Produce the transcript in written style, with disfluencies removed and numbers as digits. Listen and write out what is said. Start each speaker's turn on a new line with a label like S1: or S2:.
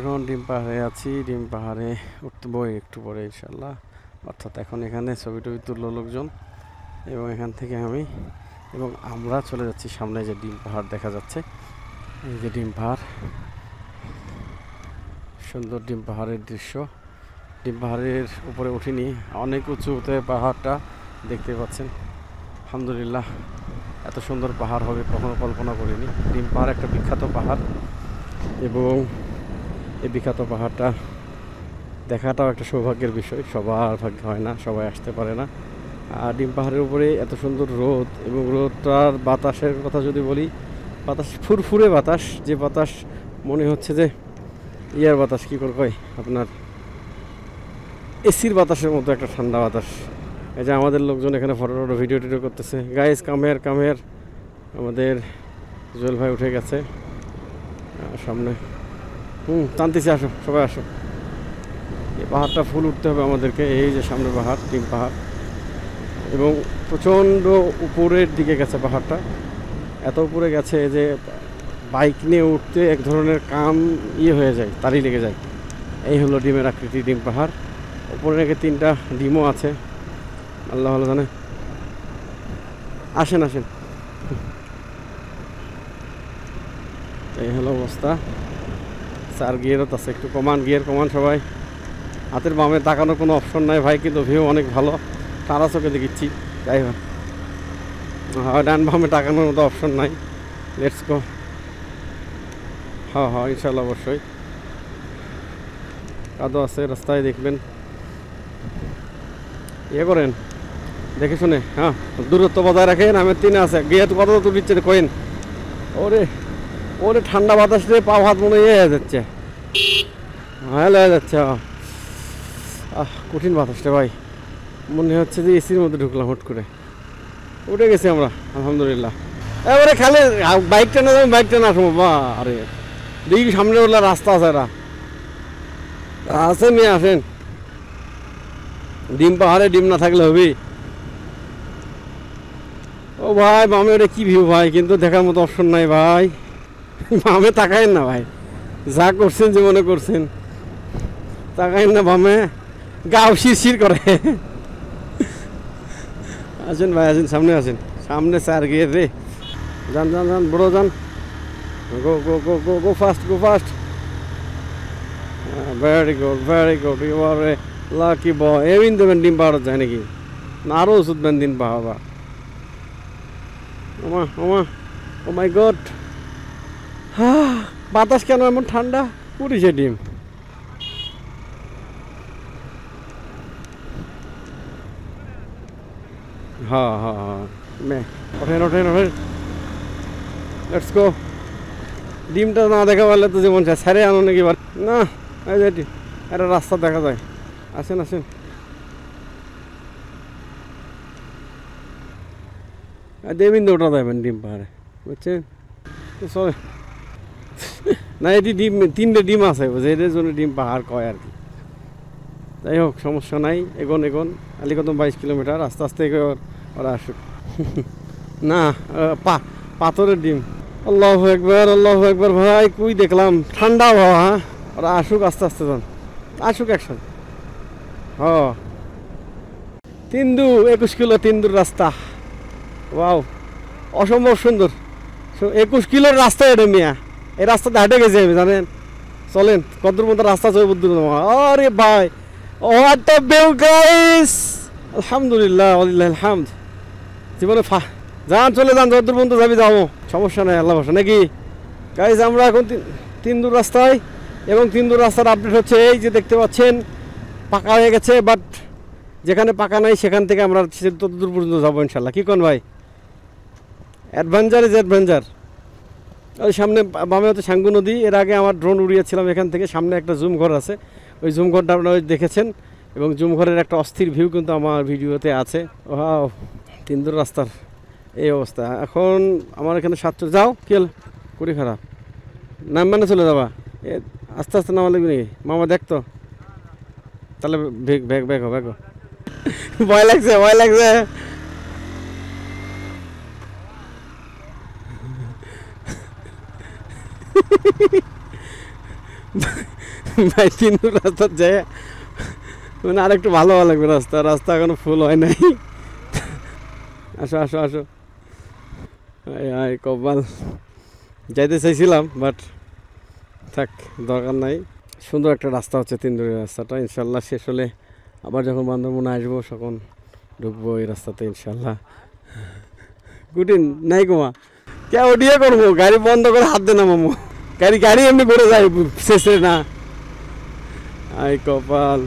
S1: এখন ডিম পাহাড়ে আছি। ডিম পাহাড়ে উঠবো একটু পরে ইনশাল্লাহ, অর্থাৎ এখন এখানে ছবি টবি তুললো লোকজন এবং এখান থেকে আমি এবং আমরা চলে যাচ্ছি সামনে। যে ডিম পাহাড় দেখা যাচ্ছে, এই যে ডিম পাহাড়, সুন্দর ডিম পাহাড়ের দৃশ্য। ডিম পাহাড়ের উপরে উঠিনি, অনেক উঁচুতে পাহাড়টা দেখতে পাচ্ছেন। আলহামদুলিল্লাহ, এত সুন্দর পাহাড় হবে কখনো কল্পনা করিনি। ডিম পাহাড় একটা বিখ্যাত পাহাড় এবং এই বিখ্যাত পাহাড়টা দেখাটাও একটা সৌভাগ্যের বিষয়। সবার ভাগ্য হয় না, সবাই আসতে পারে না। আর ডিম পাহাড়ের উপরে এত সুন্দর রোদ এবং রোদটার বাতাসের কথা যদি বলি, বাতাস ফুরফুরে বাতাস, যে বাতাস মনে হচ্ছে যে ইয়ার বাতাস, কী করে কয় আপনার এসির বাতাসের মতো একটা ঠান্ডা বাতাস। এই যে আমাদের লোকজন এখানে ফটো টটো ভিডিও টিডিও করতেছে। গাইস কামের আমাদের জুয়েল ভাই উঠে গেছে সামনে। টানতেছি, আসো সবাই আসো। এই পাহাড়টা ফুল উঠতে হবে আমাদেরকে। এই যে সামনে পাহাড়, ডিম পাহাড়, এবং প্রচণ্ড উপরের দিকে গেছে পাহাড়টা। এত উপরে গেছে যে বাইক নিয়ে উঠতে এক ধরনের কাম হয়ে যায়, তারই লেগে যায়। এই হলো ডিমের আকৃতি, ডিম পাহাড়। উপরে নাকি 3টা ডিমও আছে, আল্লাহ ভালো জানে। আসেন আসেন, এই হলো অবস্থা। 4 গিয়ারত আছে, একটু কমান, গিয়ার কমান সবাই। হাতের বামে তাকানোর কোনো অপশন নাই ভাই, কিন্তু ভিউ অনেক ভালো, তারা চোখে দেখিচ্ছি। যাই হোক, ডান বামে তাকানোর মতো অপশন নাই। Let's go. হ্যাঁ ইনশাল্লাহ, অবশ্যই কাদো আছে রাস্তায়, দেখবেন। করেন দেখে শুনে, হ্যাঁ দূরত্ব বজায় রাখেন। আমি 3 আছে, গিয়ে তো কত দিচ্ছে কইন। ওরে ঠান্ডা বাতাস রে, পা হাত মনে হয়ে যাচ্ছে, হ্যাঁ লেগে যাচ্ছে। কঠিন বাতাসটা ভাই, মনে হচ্ছে যে এসির মধ্যে ঢুকলাম হুট করে। উঠে গেছি আমরা আলহামদুলিল্লাহ। এবারে খালি বাইক টানা যাবো, বাইক টানা আসবো। বা আরে দেখি সামনে উঠলে রাস্তা আছে, এরা আসেন নিয়ে আসেন। ডিম পাহাড়ে ডিম না থাকলে হবি। ও ভাই বামে ওটা কি ভিউ ভাই, কিন্তু দেখার মতো অপশন নাই ভাই। বামে তাকাইন না ভাই, যা করছেন জীবনে করছেন, তাকাইন না বামে, গাও শিরশির করে। আসেন ভাই আসেন, সামনে আসেন, সামনে 4 গিয়ার রে। যান যান যান, বড় যান, go go go go go fast, go fast. Very good, you are a lucky boy. এমন দেবেন ডিম পাহাড় যায় নাকি না, আরও ওষুধ দেন ডিম পাহাড়। ওমা ওমা, ও মাই গড, বাতাস কেন এমন ঠান্ডা, পুরিছে ডিম। হ্যাঁ ওঠেন ওঠেন ওঠেন, লেটস গো। ডিমটা না দেখা পারলে তো যেমন সারে আনো নাকি না, এই যে একটা রাস্তা দেখা যায়। আসেন আসেন, দেবিন ওটা যাবেন ডিম পাহাড়ে, বুঝছেন? চলে না, এটি ডিম 3টে ডিম আছে, এদের জন্য ডিম পাহাড় কয় আর কি। যাই হোক, সমস্যা নাই, এগোন এগোন। আলিকদম 22 কিলোমিটার, আস্তে আস্তে ওরা আসুক। না পাথরের ডিম। আল্লাহু আকবার ভাই, কুই দেখলাম ঠান্ডা আবহাওয়া। হ্যাঁ ওরা আসুক, আস্তে আস্তে যান, আসুক একসাথে। তিন্দু 21 কিলো, তিন্দুর রাস্তা। ওয়াও, অসম্ভব সুন্দর। 21 কিলোর রাস্তা এটা মিয়া, এই রাস্তাতে হাঁটে গেছি আমি, জানেন? চলেন কতদূর মতো রাস্তা চলে বুদ্ধ। আরে ভাই, হোয়াট আ ভিউ গাইস, আলহামদুলিল্লাহ আলহামদ। জীবনে যান, চলে যান, যতদূর পর্যন্ত যাবি যাবো, সমস্যা নাই, আল্লাহ ভরসা নাকি। গাইস আমরা এখন তিন্দুর রাস্তায়, এবং তিন্দুর রাস্তার আপডেট হচ্ছে এই যে দেখতে পাচ্ছেন, পাকা হয়ে গেছে। বাট যেখানে পাকা নাই সেখান থেকে আমরা ততদূর পর্যন্ত যাবো ইনশাল্লাহ। কি কোন ভাই? Adventure is adventure. ওই সামনে বামে হচ্ছে সাঙ্গু নদী। এর আগে আমার ড্রোন উড়িয়েছিলাম এখান থেকে। সামনে একটা জুম ঘর আছে, ওই জুম ঘরটা আপনারা দেখেছেন, এবং জুম ঘরের একটা অস্থির ভিউ কিন্তু আমার ভিডিওতে আছে। ওয়াও, তিন্দুর রাস্তার এই অবস্থা। এখন আমার এখানে 7 যাও, কি হল কুড়ি খারাপ, নাম মানে চলে যাবা, আস্তে আস্তে নামা লাগবে নাকি মামা? দেখতো তাহলে ব্যাগ ভয় লাগছে, ভয় লাগছে। ভাই তিন্দুর রাস্তা যায় মানে আরেকটু ভালো ভালো লাগবে রাস্তা, রাস্তা এখনো ফুল হয় নাই। আসো আসো আসো, আয় কপাল, যাইতে চাইছিলাম বাট থাক, দরকার নাই। সুন্দর একটা রাস্তা হচ্ছে তিনদুরের রাস্তাটা, ইনশাল্লাহ শেষ হলে আবার যখন বান্দরবনে আসবো তখন ঢুকবো এই রাস্তাতে ইনশাল্লাহ। কুটিন নাই কুমা কে ওডিয়ে করবো, গাড়ি বন্ধ করে হাত দে না মামু, গাড়ি গাড়ি এমনি করে যায় শেষে না। আই কপাল।